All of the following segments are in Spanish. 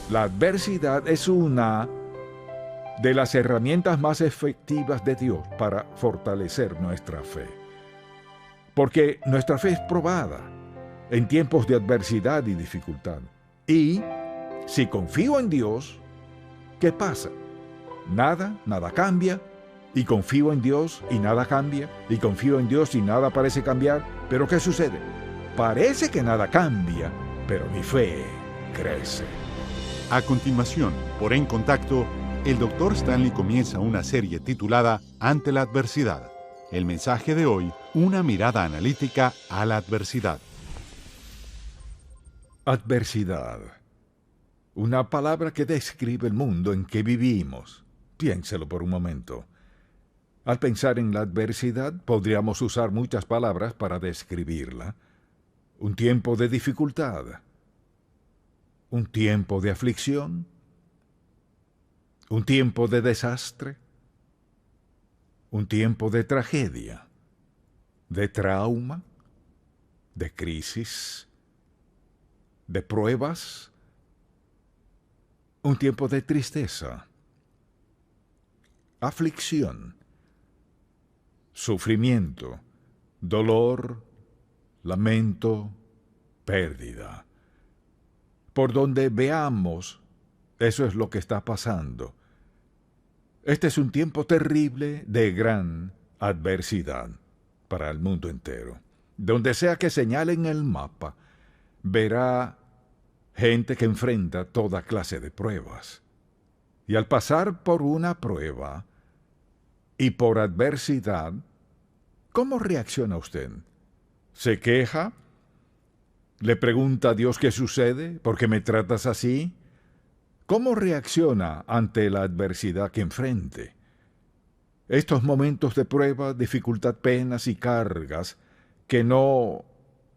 La adversidad es una de las herramientas más efectivas de Dios para fortalecer nuestra fe. Porque nuestra fe es probada en tiempos de adversidad y dificultad. Y si confío en Dios, ¿qué pasa? Nada cambia. Y confío en Dios y nada cambia. Y confío en Dios y nada parece cambiar. ¿Pero qué sucede? Parece que nada cambia, pero mi fe crece. A continuación, por En Contacto, el Dr. Stanley comienza una serie titulada Ante la adversidad. El mensaje de hoy, una mirada analítica a la adversidad. Adversidad. Una palabra que describe el mundo en que vivimos. Piénselo por un momento. Al pensar en la adversidad, podríamos usar muchas palabras para describirla. Un tiempo de dificultad. Un tiempo de aflicción. Un tiempo de desastre. Un tiempo de tragedia. De trauma. De crisis. De pruebas. Un tiempo de tristeza. Aflicción. Sufrimiento, dolor, lamento, pérdida. Por donde veamos, eso es lo que está pasando. Este es un tiempo terrible de gran adversidad para el mundo entero. Donde sea que señalen el mapa, verá gente que enfrenta toda clase de pruebas. Y al pasar por una prueba y por adversidad, ¿cómo reacciona usted? ¿Se queja? ¿Le pregunta a Dios qué sucede? ¿Por qué me tratas así? ¿Cómo reacciona ante la adversidad que enfrente? Estos momentos de prueba, dificultad, penas y cargas que no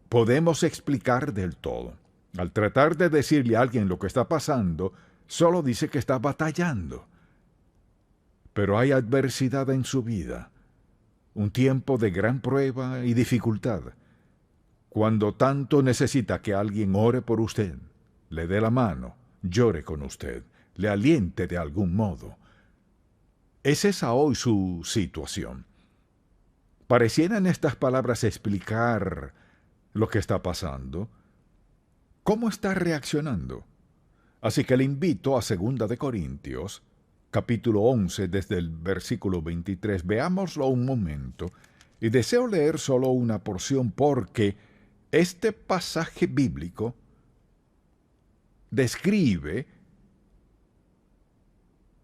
podemos explicar del todo. Al tratar de decirle a alguien lo que está pasando, solo dice que está batallando. Pero hay adversidad en su vida. Un tiempo de gran prueba y dificultad, cuando tanto necesita que alguien ore por usted, le dé la mano, llore con usted, le aliente de algún modo. ¿Es esa hoy su situación? Parecieran estas palabras explicar lo que está pasando. ¿Cómo está reaccionando? Así que le invito a 2 de Corintios, capítulo 11, desde el versículo 23. Veámoslo un momento, y deseo leer solo una porción porque este pasaje bíblico describe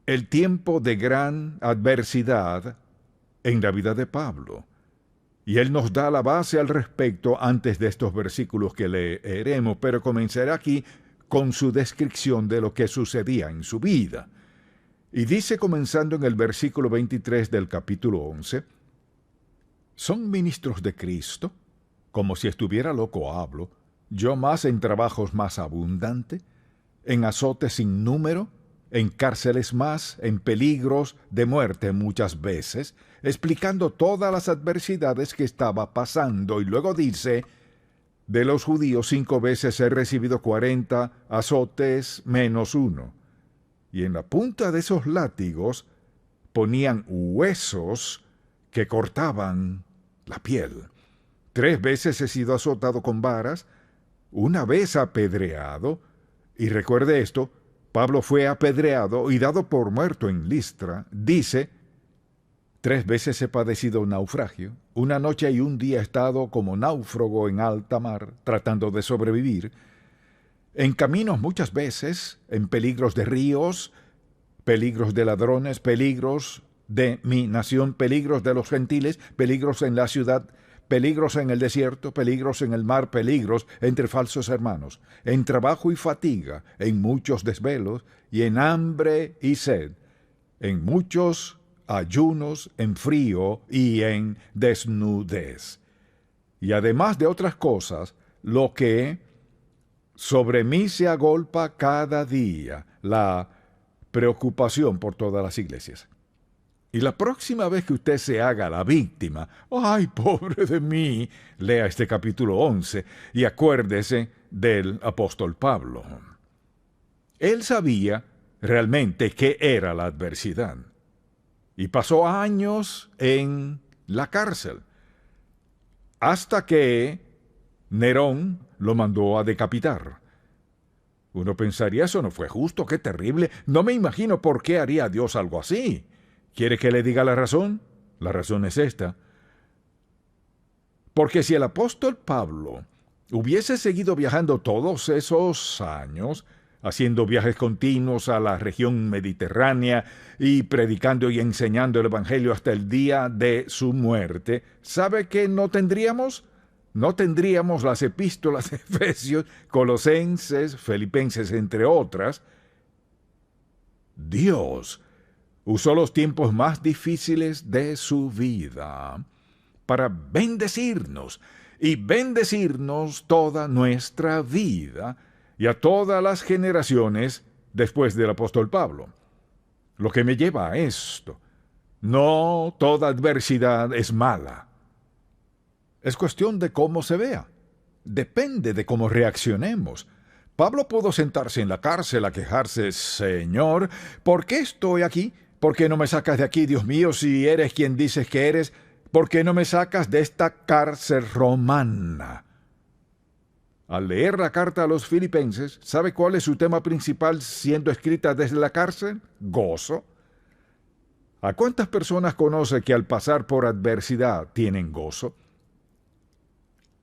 el tiempo de gran adversidad en la vida de Pablo. Y él nos da la base al respecto antes de estos versículos que leeremos, pero comenzaré aquí con su descripción de lo que sucedía en su vida. Y dice, comenzando en el versículo 23 del capítulo 11, «Son ministros de Cristo, como si estuviera loco hablo, yo más en trabajos más abundante, en azotes sin número, en cárceles más, en peligros de muerte muchas veces», explicando todas las adversidades que estaba pasando. Y luego dice, «De los judíos 5 veces he recibido 40 azotes menos 1. Y en la punta de esos látigos ponían huesos que cortaban la piel. 3 veces he sido azotado con varas, 1 vez apedreado». Y recuerde esto, Pablo fue apedreado y dado por muerto en Listra. Dice, 3 veces he padecido naufragio, 1 noche y 1 día he estado como náufrago en alta mar, tratando de sobrevivir. En caminos muchas veces, en peligros de ríos, peligros de ladrones, peligros de mi nación, peligros de los gentiles, peligros en la ciudad, peligros en el desierto, peligros en el mar, peligros entre falsos hermanos, en trabajo y fatiga, en muchos desvelos, y en hambre y sed, en muchos ayunos, en frío y en desnudez. Y además de otras cosas, lo que sobre mí se agolpa cada día, la preocupación por todas las iglesias. Y la próxima vez que usted se haga la víctima, ¡ay, pobre de mí!, lea este capítulo 11 y acuérdese del apóstol Pablo. Él sabía realmente qué era la adversidad. Y pasó años en la cárcel, hasta que Nerón lo mandó a decapitar. Uno pensaría, eso no fue justo, qué terrible. No me imagino por qué haría Dios algo así. ¿Quiere que le diga la razón? La razón es esta. Porque si el apóstol Pablo hubiese seguido viajando todos esos años, haciendo viajes continuos a la región mediterránea y predicando y enseñando el Evangelio hasta el día de su muerte, ¿sabe qué no tendríamos? No tendríamos las epístolas de Efesios, Colosenses, Filipenses, entre otras. Dios usó los tiempos más difíciles de su vida para bendecirnos y bendecirnos toda nuestra vida y a todas las generaciones después del apóstol Pablo. Lo que me lleva a esto: no toda adversidad es mala. Es cuestión de cómo se vea. Depende de cómo reaccionemos. Pablo pudo sentarse en la cárcel a quejarse: Señor, ¿por qué estoy aquí? ¿Por qué no me sacas de aquí, Dios mío, si eres quien dices que eres? ¿Por qué no me sacas de esta cárcel romana? Al leer la carta a los filipenses, ¿sabe cuál es su tema principal siendo escrita desde la cárcel? Gozo. ¿A cuántas personas conoce que al pasar por adversidad tienen gozo?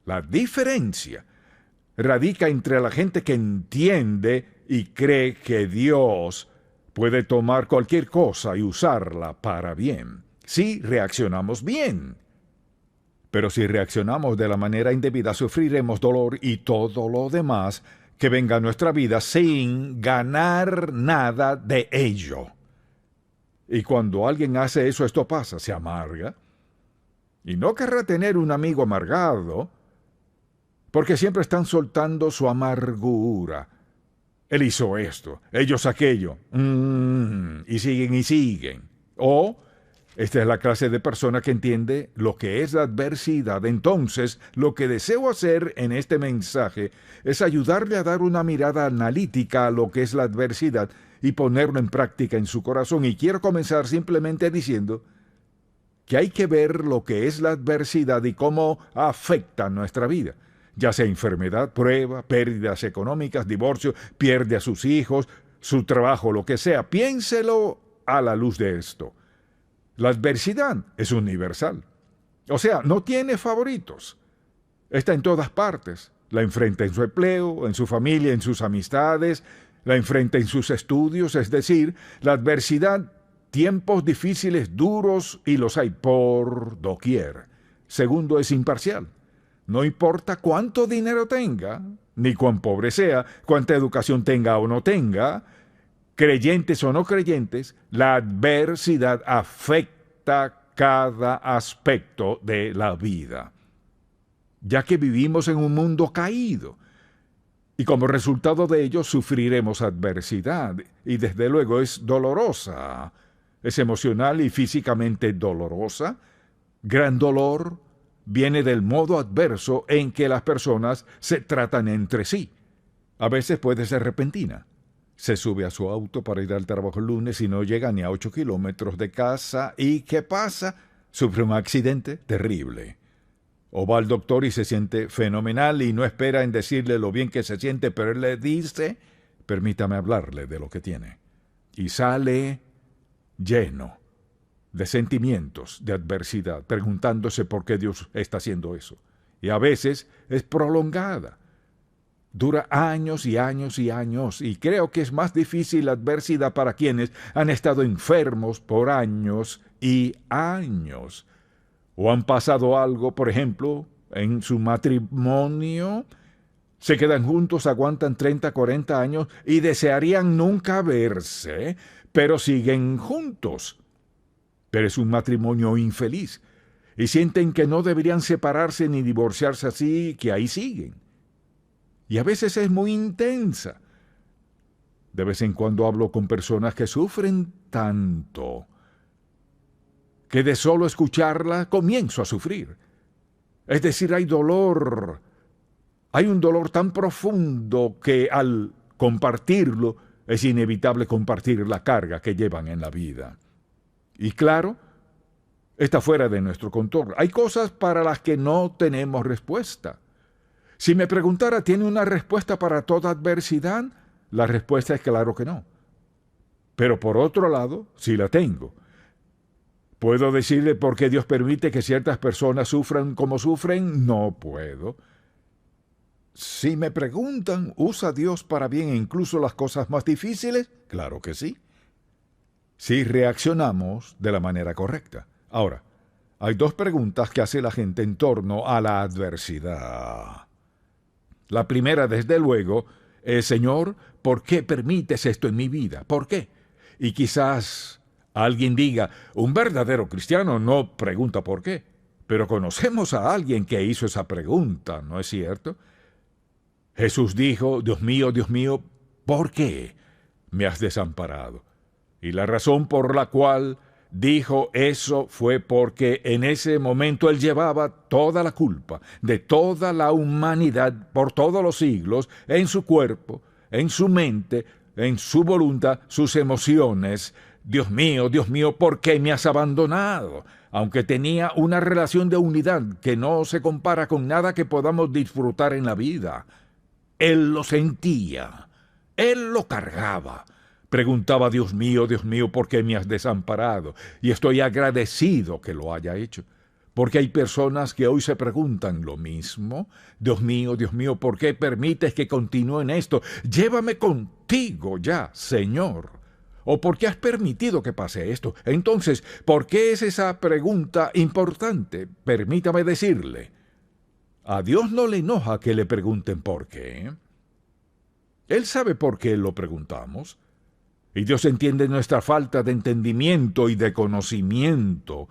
La diferencia radica entre la gente que entiende y cree que Dios puede tomar cualquier cosa y usarla para bien, si reaccionamos bien. Pero si reaccionamos de la manera indebida, sufriremos dolor y todo lo demás que venga a nuestra vida sin ganar nada de ello. Y cuando alguien hace eso, esto pasa, se amarga. Y no querrá tener un amigo amargado, porque siempre están soltando su amargura. Él hizo esto, ellos aquello, y siguen y siguen. O esta es la clase de persona que entiende lo que es la adversidad. Entonces, lo que deseo hacer en este mensaje es ayudarle a dar una mirada analítica a lo que es la adversidad y ponerlo en práctica en su corazón. Y quiero comenzar simplemente diciendo que hay que ver lo que es la adversidad y cómo afecta nuestra vida. Ya sea enfermedad, prueba, pérdidas económicas, divorcio, pierde a sus hijos, su trabajo, lo que sea. Piénselo a la luz de esto. La adversidad es universal. O sea, no tiene favoritos. Está en todas partes. La enfrenta en su empleo, en su familia, en sus amistades, la enfrenta en sus estudios. Es decir, la adversidad, tiempos difíciles, duros, y los hay por doquier. Segundo, es imparcial. No importa cuánto dinero tenga, ni cuán pobre sea, cuánta educación tenga o no tenga, creyentes o no creyentes, la adversidad afecta cada aspecto de la vida, ya que vivimos en un mundo caído, y como resultado de ello sufriremos adversidad, y desde luego es dolorosa, es emocional y físicamente dolorosa. Gran dolor viene del modo adverso en que las personas se tratan entre sí. A veces puede ser repentina. Se sube a su auto para ir al trabajo el lunes y no llega ni a 8 kilómetros de casa. ¿Y qué pasa? Sufre un accidente terrible. O va al doctor y se siente fenomenal y no espera en decirle lo bien que se siente, pero él le dice: permítame hablarle de lo que tiene. Y sale lleno de sentimientos de adversidad, preguntándose por qué Dios está haciendo eso. Y a veces es prolongada. Dura años y años y años, y creo que es más difícil la adversidad para quienes han estado enfermos por años y años. O han pasado algo, por ejemplo, en su matrimonio, se quedan juntos, aguantan 30, 40 años y desearían nunca verse, pero siguen juntos. Pero es un matrimonio infeliz, y sienten que no deberían separarse ni divorciarse, así que ahí siguen. Y a veces es muy intensa. De vez en cuando hablo con personas que sufren tanto que de solo escucharla comienzo a sufrir. Es decir, hay dolor. Hay un dolor tan profundo que al compartirlo es inevitable compartir la carga que llevan en la vida. Y claro, está fuera de nuestro control. Hay cosas para las que no tenemos respuesta. Si me preguntara, ¿tiene una respuesta para toda adversidad? La respuesta es claro que no. Pero por otro lado, sí la tengo. ¿Puedo decirle por qué Dios permite que ciertas personas sufran como sufren? No puedo. Si me preguntan, ¿usa Dios para bien incluso las cosas más difíciles? Claro que sí. Si reaccionamos de la manera correcta. Ahora, hay dos preguntas que hace la gente en torno a la adversidad. La primera, desde luego, es: Señor, ¿por qué permites esto en mi vida? ¿Por qué? Y quizás alguien diga, un verdadero cristiano no pregunta por qué, pero conocemos a alguien que hizo esa pregunta, ¿no es cierto? Jesús dijo, Dios mío, ¿por qué me has desamparado? Y la razón por la cual dijo eso fue porque en ese momento él llevaba toda la culpa de toda la humanidad por todos los siglos en su cuerpo, en su mente, en su voluntad, sus emociones. Dios mío, ¿por qué me has abandonado? Aunque tenía una relación de unidad que no se compara con nada que podamos disfrutar en la vida. Él lo sentía, él lo cargaba. Preguntaba, Dios mío, ¿por qué me has desamparado? Y estoy agradecido que lo haya hecho. Porque hay personas que hoy se preguntan lo mismo. Dios mío, ¿por qué permites que continúe en esto? Llévame contigo ya, Señor. ¿O por qué has permitido que pase esto? Entonces, ¿por qué es esa pregunta importante? Permítame decirle. A Dios no le enoja que le pregunten por qué. Él sabe por qué lo preguntamos. Y Dios entiende nuestra falta de entendimiento y de conocimiento.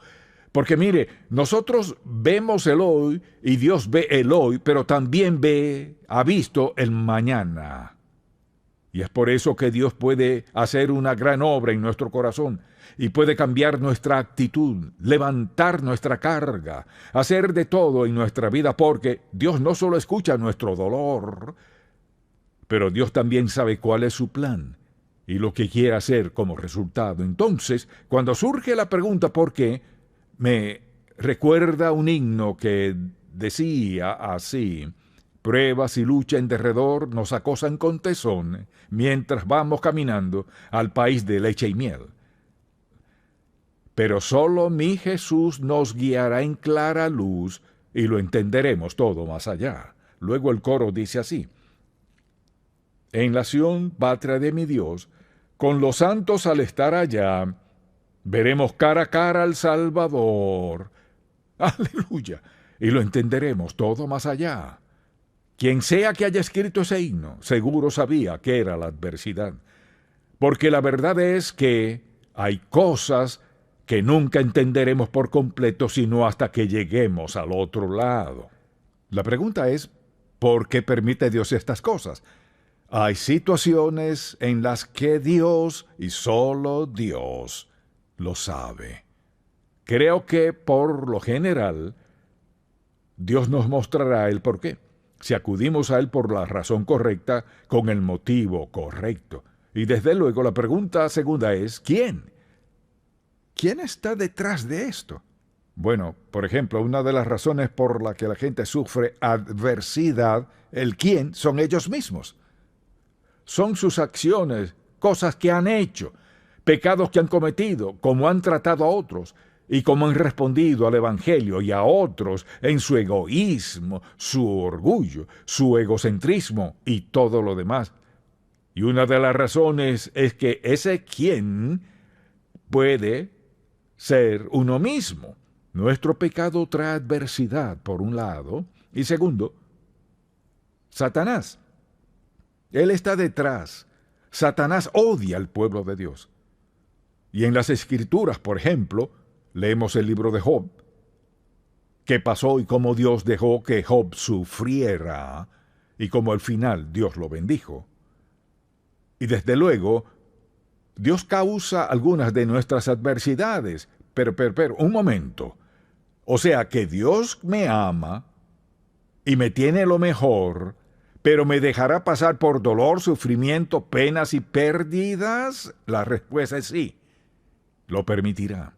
Porque mire, nosotros vemos el hoy y Dios ve el hoy, pero también ha visto el mañana. Y es por eso que Dios puede hacer una gran obra en nuestro corazón y puede cambiar nuestra actitud, levantar nuestra carga, hacer de todo en nuestra vida, porque Dios no solo escucha nuestro dolor, pero Dios también sabe cuál es su plan y lo que quiere hacer como resultado. Entonces, cuando surge la pregunta ¿por qué?, me recuerda un himno que decía así: pruebas y lucha en derredor nos acosan con tesón, mientras vamos caminando al país de leche y miel. Pero solo mi Jesús nos guiará en clara luz y lo entenderemos todo más allá. Luego el coro dice así: en la Sión, patria de mi Dios, con los santos al estar allá, veremos cara a cara al Salvador. ¡Aleluya! Y lo entenderemos todo más allá. Quien sea que haya escrito ese himno, seguro sabía que era la adversidad. Porque la verdad es que hay cosas que nunca entenderemos por completo sino hasta que lleguemos al otro lado. La pregunta es, ¿por qué permite Dios estas cosas? Hay situaciones en las que Dios, y solo Dios, lo sabe. Creo que, por lo general, Dios nos mostrará el por qué, si acudimos a Él por la razón correcta, con el motivo correcto. Y desde luego la pregunta segunda es, ¿quién? ¿Quién está detrás de esto? Bueno, por ejemplo, una de las razones por la que la gente sufre adversidad, el quién, son ellos mismos. Son sus acciones, cosas que han hecho, pecados que han cometido, cómo han tratado a otros y cómo han respondido al Evangelio y a otros en su egoísmo, su orgullo, su egocentrismo y todo lo demás. Y una de las razones es que ese quién puede ser uno mismo. Nuestro pecado trae adversidad, por un lado, y segundo, Satanás. Él está detrás. Satanás odia al pueblo de Dios. Y en las Escrituras, por ejemplo, leemos el libro de Job. ¿Qué pasó y cómo Dios dejó que Job sufriera? Y cómo al final Dios lo bendijo. Y desde luego, Dios causa algunas de nuestras adversidades. Pero, un momento. O sea que Dios me ama y me tiene lo mejor, ¿Pero me dejará pasar por dolor, sufrimiento, penas y pérdidas? La respuesta es sí, lo permitirá.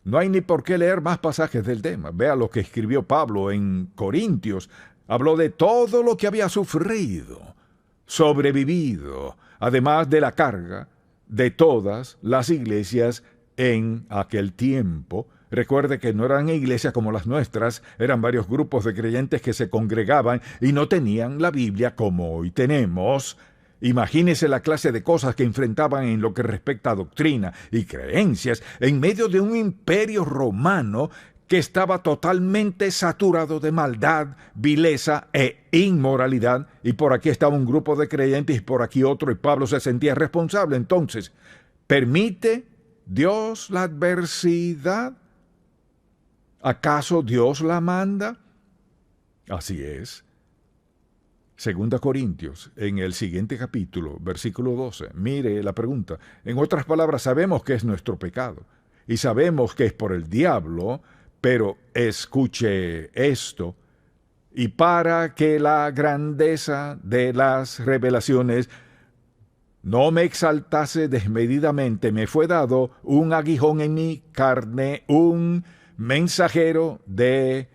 No hay ni por qué leer más pasajes del tema. Vea lo que escribió Pablo en Corintios. Habló de todo lo que había sufrido, sobrevivido, además de la carga de todas las iglesias en aquel tiempo. Recuerde que no eran iglesias como las nuestras, eran varios grupos de creyentes que se congregaban y no tenían la Biblia como hoy tenemos. Imagínese la clase de cosas que enfrentaban en lo que respecta a doctrina y creencias en medio de un imperio romano que estaba totalmente saturado de maldad, vileza e inmoralidad, y por aquí estaba un grupo de creyentes y por aquí otro, y Pablo se sentía responsable. Entonces, ¿permite Dios la adversidad? ¿Acaso Dios la manda? Así es. 2 Corintios, en el siguiente capítulo, versículo 12. Mire la pregunta. En otras palabras, sabemos que es nuestro pecado y sabemos que es por el diablo, pero escuche esto. Y para que la grandeza de las revelaciones no me exaltase desmedidamente, me fue dado un aguijón en mi carne, un mensajero de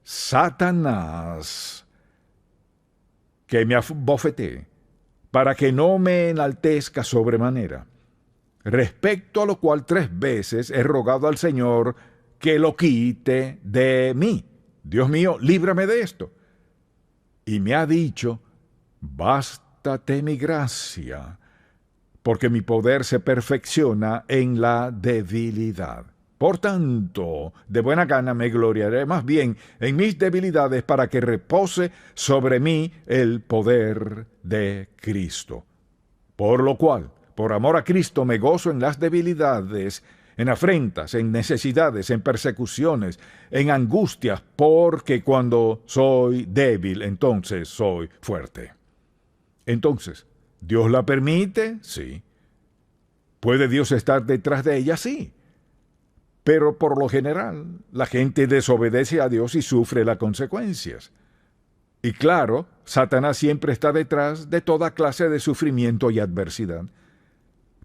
Satanás, que me abofeté, para que no me enaltezca sobremanera. Respecto a lo cual 3 veces he rogado al Señor que lo quite de mí. Dios mío, líbrame de esto. Y me ha dicho, bástate mi gracia, porque mi poder se perfecciona en la debilidad. Por tanto, de buena gana me gloriaré más bien en mis debilidades para que repose sobre mí el poder de Cristo. Por lo cual, por amor a Cristo, me gozo en las debilidades, en afrentas, en necesidades, en persecuciones, en angustias, porque cuando soy débil, entonces soy fuerte. Entonces, ¿Dios la permite? Sí. ¿Puede Dios estar detrás de ella? Sí. Pero por lo general, la gente desobedece a Dios y sufre las consecuencias. Y claro, Satanás siempre está detrás de toda clase de sufrimiento y adversidad.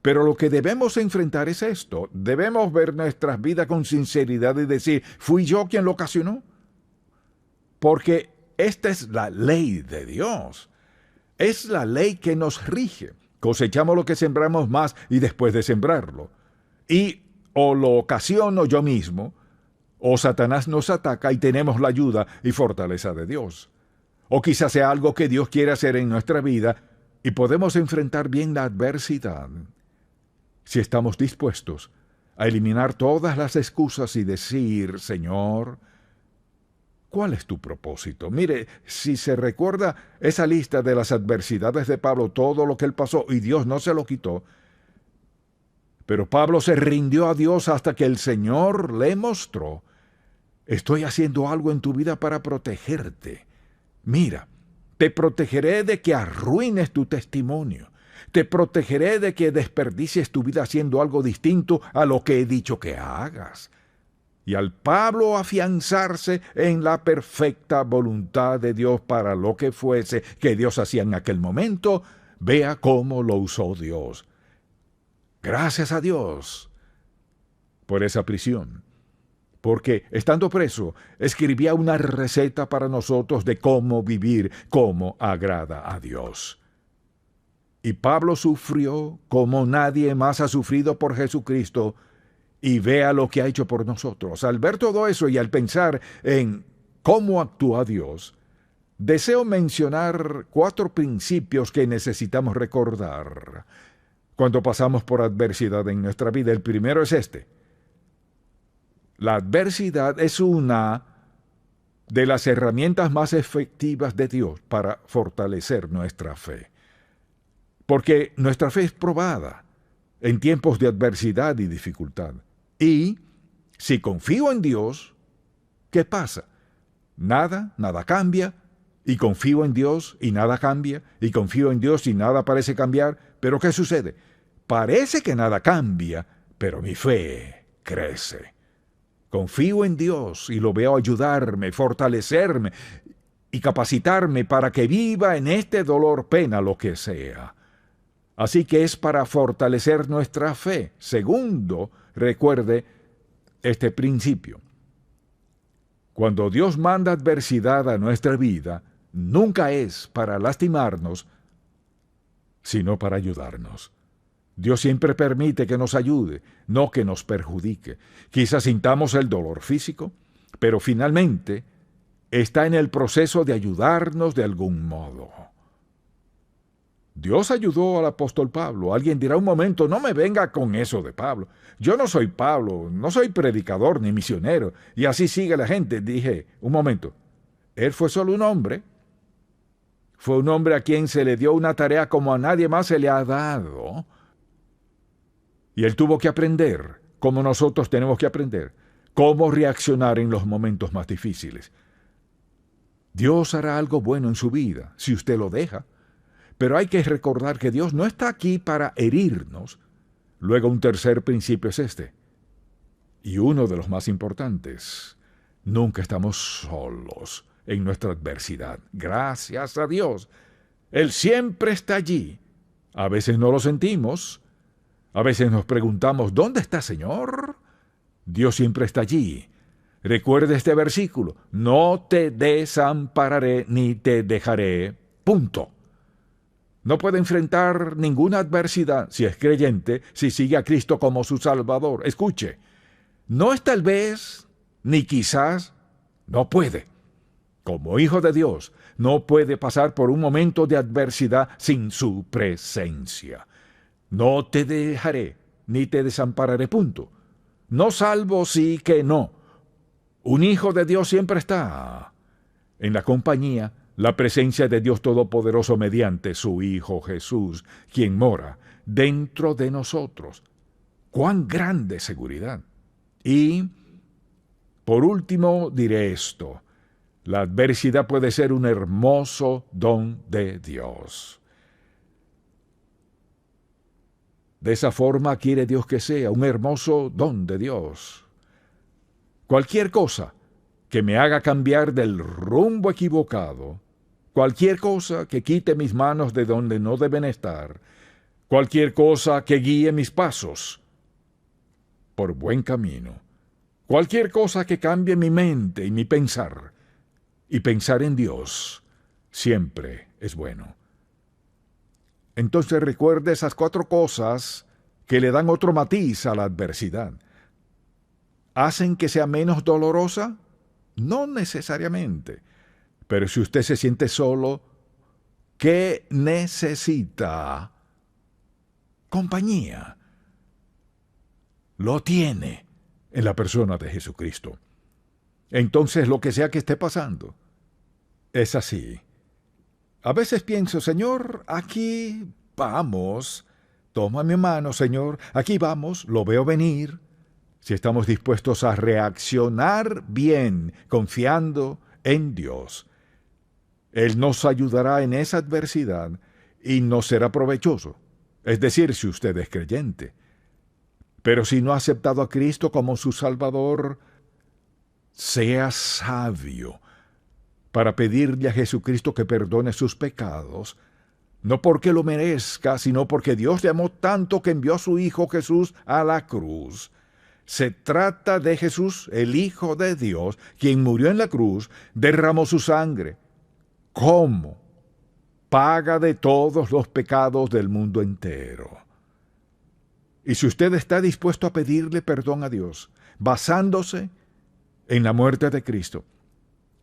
Pero lo que debemos enfrentar es esto. Debemos ver nuestras vidas con sinceridad y decir, ¿fui yo quien lo ocasionó? Porque esta es la ley de Dios. Es la ley que nos rige. Cosechamos lo que sembramos más y después de sembrarlo. Y o lo ocasiono yo mismo, o Satanás nos ataca y tenemos la ayuda y fortaleza de Dios. O quizás sea algo que Dios quiere hacer en nuestra vida y podemos enfrentar bien la adversidad si estamos dispuestos a eliminar todas las excusas y decir, Señor, ¿cuál es tu propósito? Mire, si se recuerda esa lista de las adversidades de Pablo, todo lo que él pasó y Dios no se lo quitó, pero Pablo se rindió a Dios hasta que el Señor le mostró, estoy haciendo algo en tu vida para protegerte. Mira, te protegeré de que arruines tu testimonio. Te protegeré de que desperdicies tu vida haciendo algo distinto a lo que he dicho que hagas. Y al Pablo afianzarse en la perfecta voluntad de Dios para lo que fuese que Dios hacía en aquel momento, vea cómo lo usó Dios. Gracias a Dios por esa prisión, porque estando preso escribía una receta para nosotros de cómo vivir como agrada a Dios. Y Pablo sufrió como nadie más ha sufrido por Jesucristo, y vea lo que ha hecho por nosotros. Al ver todo eso y al pensar en cómo actúa Dios, deseo mencionar 4 principios que necesitamos recordar cuando pasamos por adversidad en nuestra vida. El primero es este. La adversidad es una de las herramientas más efectivas de Dios para fortalecer nuestra fe. Porque nuestra fe es probada en tiempos de adversidad y dificultad. Y si confío en Dios, ¿qué pasa? Nada cambia, y confío en Dios y nada cambia, y confío en Dios y nada parece cambiar. ¿Pero qué sucede? Parece que nada cambia, pero mi fe crece. Confío en Dios y lo veo ayudarme, fortalecerme, y capacitarme para que viva en este dolor, pena, lo que sea. Así que es para fortalecer nuestra fe. Segundo, recuerde este principio. Cuando Dios manda adversidad a nuestra vida, nunca es para lastimarnos, sino para ayudarnos. Dios siempre permite que nos ayude, no que nos perjudique. Quizás sintamos el dolor físico, pero finalmente está en el proceso de ayudarnos de algún modo. Dios ayudó al apóstol Pablo. Alguien dirá un momento, no me venga con eso de Pablo. Yo no soy Pablo, no soy predicador ni misionero. Y así sigue la gente. Dije, un momento, él fue solo un hombre. Fue un hombre a quien se le dio una tarea como a nadie más se le ha dado. Y él tuvo que aprender, como nosotros tenemos que aprender, cómo reaccionar en los momentos más difíciles. Dios hará algo bueno en su vida, si usted lo deja. Pero hay que recordar que Dios no está aquí para herirnos. Luego, un tercer principio es este, y uno de los más importantes. Nunca estamos solos en nuestra adversidad. Gracias a Dios. Él siempre está allí. A veces no lo sentimos. A veces nos preguntamos, ¿dónde está, Señor? Dios siempre está allí. Recuerde este versículo. No te desampararé ni te dejaré. Punto. No puede enfrentar ninguna adversidad, si es creyente, si sigue a Cristo como su Salvador. Escuche, no es tal vez, ni quizás, no puede. Como hijo de Dios, no puede pasar por un momento de adversidad sin su presencia. No te dejaré, ni te desampararé, punto. No salvo sí que no. Un hijo de Dios siempre está en la compañía, la presencia de Dios Todopoderoso mediante su Hijo Jesús, quien mora dentro de nosotros. ¡Cuán grande seguridad! Y, por último, diré esto. La adversidad puede ser un hermoso don de Dios. De esa forma quiere Dios que sea, un hermoso don de Dios. Cualquier cosa que me haga cambiar del rumbo equivocado, cualquier cosa que quite mis manos de donde no deben estar, cualquier cosa que guíe mis pasos por buen camino, cualquier cosa que cambie mi mente y mi pensar, y pensar en Dios, siempre es bueno. Entonces recuerde esas 4 cosas que le dan otro matiz a la adversidad. ¿Hacen que sea menos dolorosa? No necesariamente. Pero si usted se siente solo, ¿qué necesita? Compañía. Lo tiene en la persona de Jesucristo. Entonces, lo que sea que esté pasando, es así. A veces pienso, Señor, aquí vamos. Toma mi mano, Señor. Aquí vamos, lo veo venir. Si estamos dispuestos a reaccionar bien, confiando en Dios, Él nos ayudará en esa adversidad y nos será provechoso. Es decir, si usted es creyente. Pero si no ha aceptado a Cristo como su Salvador, sea sabio para pedirle a Jesucristo que perdone sus pecados, no porque lo merezca, sino porque Dios le amó tanto que envió a su Hijo Jesús a la cruz. Se trata de Jesús, el Hijo de Dios, quien murió en la cruz, derramó su sangre. ¿Cómo? Paga de todos los pecados del mundo entero. Y si usted está dispuesto a pedirle perdón a Dios, basándose en la muerte de Cristo,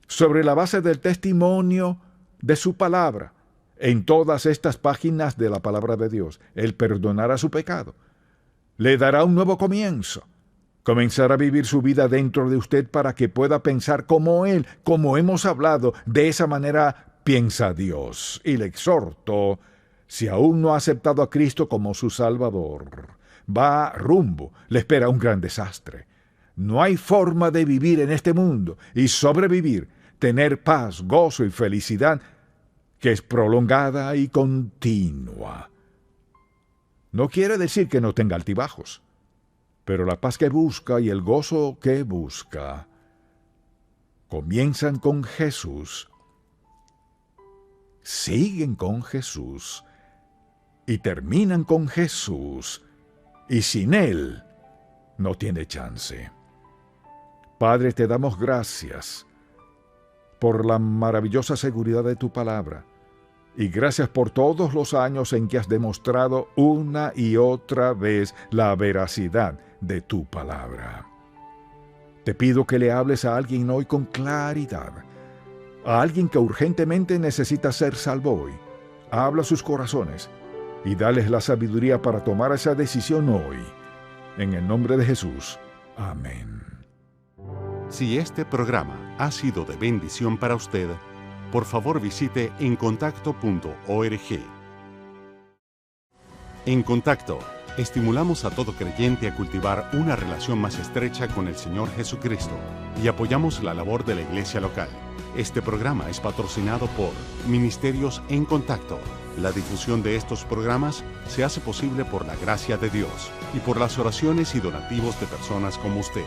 sobre la base del testimonio de su palabra, en todas estas páginas de la palabra de Dios, Él perdonará su pecado, le dará un nuevo comienzo, comenzará a vivir su vida dentro de usted para que pueda pensar como Él, como hemos hablado, de esa manera piensa Dios. Y le exhorto, si aún no ha aceptado a Cristo como su Salvador, va rumbo, le espera un gran desastre. No hay forma de vivir en este mundo y sobrevivir, tener paz, gozo y felicidad que es prolongada y continua. No quiere decir que no tenga altibajos, pero la paz que busca y el gozo que busca comienzan con Jesús siguen con Jesús y terminan con Jesús, y sin Él no tiene chance. Padre, te damos gracias por la maravillosa seguridad de tu palabra, y gracias por todos los años en que has demostrado una y otra vez la veracidad de tu palabra. Te pido que le hables a alguien hoy con claridad, a alguien que urgentemente necesita ser salvo hoy. Habla a sus corazones y dales la sabiduría para tomar esa decisión hoy. En el nombre de Jesús. Amén. Si este programa ha sido de bendición para usted, por favor visite encontacto.org. En Contacto, estimulamos a todo creyente a cultivar una relación más estrecha con el Señor Jesucristo y apoyamos la labor de la iglesia local. Este programa es patrocinado por Ministerios en Contacto. La difusión de estos programas se hace posible por la gracia de Dios y por las oraciones y donativos de personas como usted.